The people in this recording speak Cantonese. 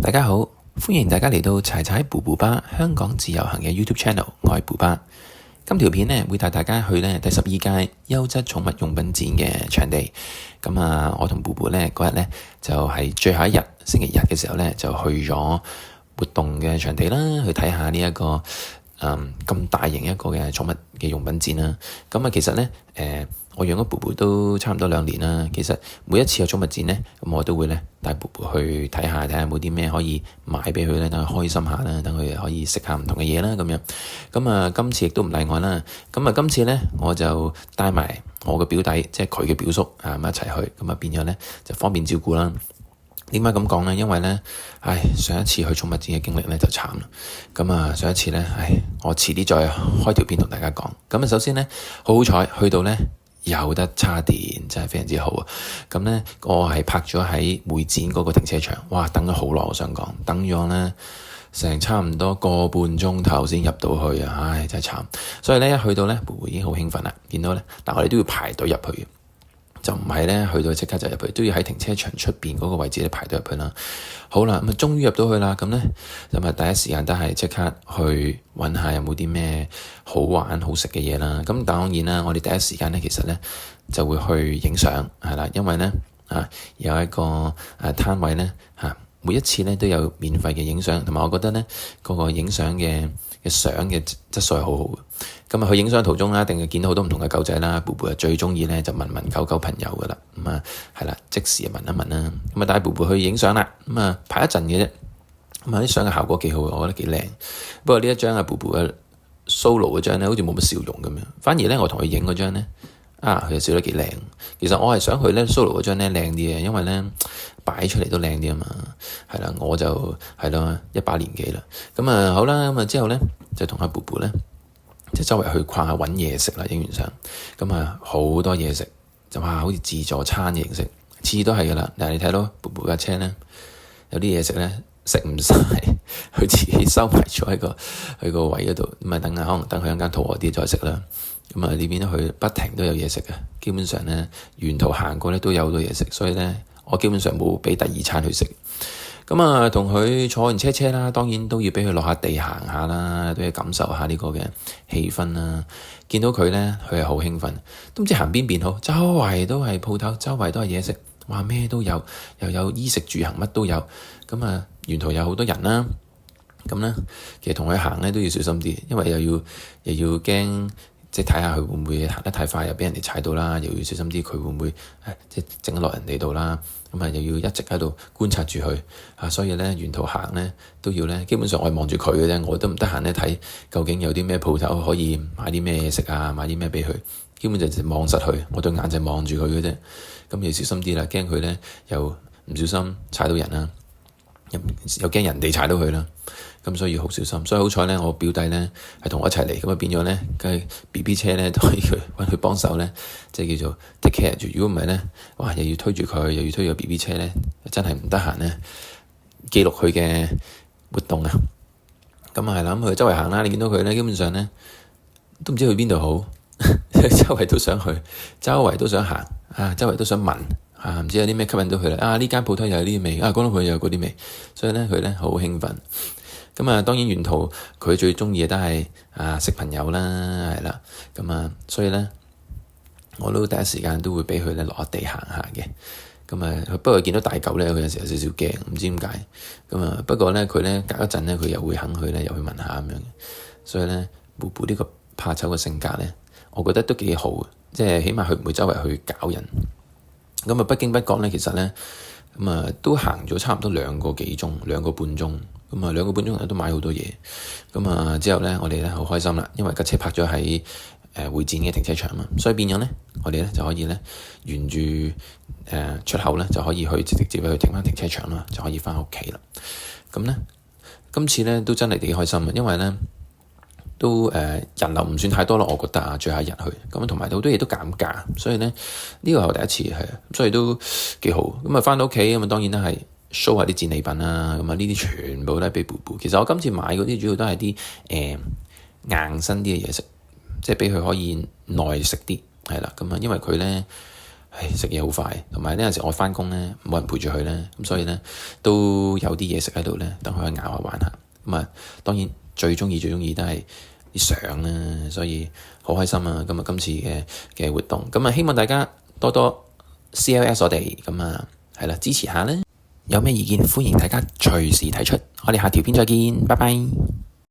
大家好，歡迎大家嚟到柴柴哺哺吧香港自由行嘅 YouTube Channel，我係哺巴。今條片呢會帶大家去呢第12屆優質寵物用品展嘅場地。我同哺哺呢嗰日呢就係最後一日，星期日嘅時候呢就去咗活動嘅場地啦，去睇下呢一個咁大型一個嘅寵物嘅用品展啦。其實呢，我養咗哺哺都差唔多2年啦。其實每一次有寵物展呢，咁我都會呢帶哺哺去睇下有冇啲咩可以買俾佢咧，等佢開心下啦，等佢可以食下唔同嘅嘢啦咁樣。今次亦都唔例外啦。今次呢，我就帶埋我嘅表弟，即係佢嘅表叔一齊去，變咗呢就方便照顧啦。點解咁講呢？因為呢，上一次去寵物展嘅經歷呢就慘啦。上一次呢，我遲啲再開條片同大家講。首先呢，好彩去到呢有得叉電，真係非常之好啊！我係泊咗喺會展嗰個停車場，哇，等咗好耐，我想講，等咗呢成差唔多個半鐘頭先入到去啊！真係慘。所以呢，一去到呢，哺哺已經好興奮啦，見到呢，但我哋都要排隊入去。就唔係咧，去到即刻就入去，都要喺停車場出邊嗰個位置咧排隊入去啦。好啦，終於入到去啦。第一時間都係即刻去揾下有冇啲咩好玩好食嘅嘢啦。當然啦，我哋第一時間咧，其實咧就會去影相係啦，因為咧有一個攤位咧每一次咧都有免費嘅影相，同埋我覺得咧嗰個影相嘅相嘅質素係好好嘅。去影相途中啦，一定係見到好多唔同嘅狗仔啦。哺哺最鍾意咧就問狗朋友噶啦。係啦，即時問一問啦。帶哺哺去影相啦。排一陣嘅啫。啲相嘅效果幾好，我覺得幾靚。不過呢一張哺哺嘅 solo 嗰張咧，好似冇乜笑容咁樣。反而咧，我同佢影嗰張咧，佢就笑得幾靚。其實我係想去咧 solo 嗰張咧靚啲嘅，因為咧擺出嚟都靚啲啊嘛。係啦，我就係咯一把年紀啦。好啦，之後咧就同阿哺哺咧，就周圍去逛下揾嘢食啦，影完相。好多嘢食，就好似自助餐嘅形式，次次都係噶啦。但係你睇到哺哺架車咧，有啲嘢食咧食唔晒，佢自己收埋咗喺佢個位嗰度，可能等佢一間肚餓啲再食啦。呢邊佢不停都有嘢食嘅，基本上咧沿途行過咧都有好多嘢食，所以咧我基本上冇俾第二餐去食。同佢坐完車啦，當然都要俾佢落下地行下啦，都要感受下呢個嘅氣氛啦。見到佢咧，佢係好興奮，都唔知行邊好，周圍都係鋪頭，周圍都係嘢食，哇咩都有，又有衣食住行乜都有。沿途有好多人啦，其實同佢行咧都要小心啲，因為又要驚。即係睇下佢會唔會行得太快又俾人哋踩到啦，又要小心啲佢會唔會即係整落人哋度啦。又要一直喺度觀察住佢所以咧沿途行咧都要咧，基本上我係望住佢嘅啫，我都唔得閒咧睇究竟有啲咩鋪頭可以買啲咩嘢食啊，買啲咩俾佢，基本就望實佢，我對眼就望住佢嘅啫。要小心啲啦，驚佢咧又唔小心踩到人啦，又驚人哋踩到佢啦。所以要好小心，所以好彩咧，我表弟咧係同我一齊嚟，變咗咧，梗係 BB 車咧都可以揾佢幫手咧，即係叫做 take care 住。如果唔係咧，哇，又要推住佢，又要推個 BB 車咧，真係唔得閒咧記錄佢嘅活動啊。係啦，佢周圍行啦，你見到佢咧，基本上咧都唔知去邊度好，周圍都想去，周圍都想行周圍都想聞唔知有啲咩吸引到佢啦。呢間鋪頭又有呢啲味，講到佢又有嗰啲味，所以咧佢咧好興奮。當然沿途佢最鍾意嘅都係識朋友啦，係啦。所以咧我都第一時間都會畀佢咧落下地行下嘅。不過見到大狗咧，佢有時有少少驚，唔知點解。不過咧佢咧隔一陣咧，佢又會肯去咧，又去聞下咁樣。所以咧哺哺呢個怕醜嘅性格咧，我覺得都幾好，即係起碼佢唔會周圍去搞人。不經不覺咧，其實咧都行咗差唔多2個幾鐘，2個半鐘。2個半鐘都買好多嘢。之後咧，我哋咧好開心啦，因為架車泊咗喺會展嘅停車場嘛，所以變咗咧，我哋咧就可以咧沿住出口咧就可以去直接去停翻停車場啦，就可以翻屋企啦。今次咧都真係幾開心嘅，因為咧都人流唔算太多咯，我覺得最後一日去同埋好多嘢都減價，所以咧呢個係我第一次係，所以都幾好。翻到屋企當然都係 show 下啲戰利品啦。呢啲全部都係俾哺哺。其實我今次買嗰啲主要都係啲硬身啲嘅嘢食，即係俾佢可以耐食啲係啦。因為佢咧食嘢好快，同埋呢有時我返工咧冇人陪住佢咧，咁所以咧都有啲嘢食喺度咧，等佢去咬下玩下。咁啊，當然最鍾意都係啲相啦，所以好開心啊！今次嘅活動，咁啊希望大家多多 CLS 我哋，咁啊係啦，支持下啦。有咩意見歡迎大家隨時提出，我哋下條片再見，拜拜。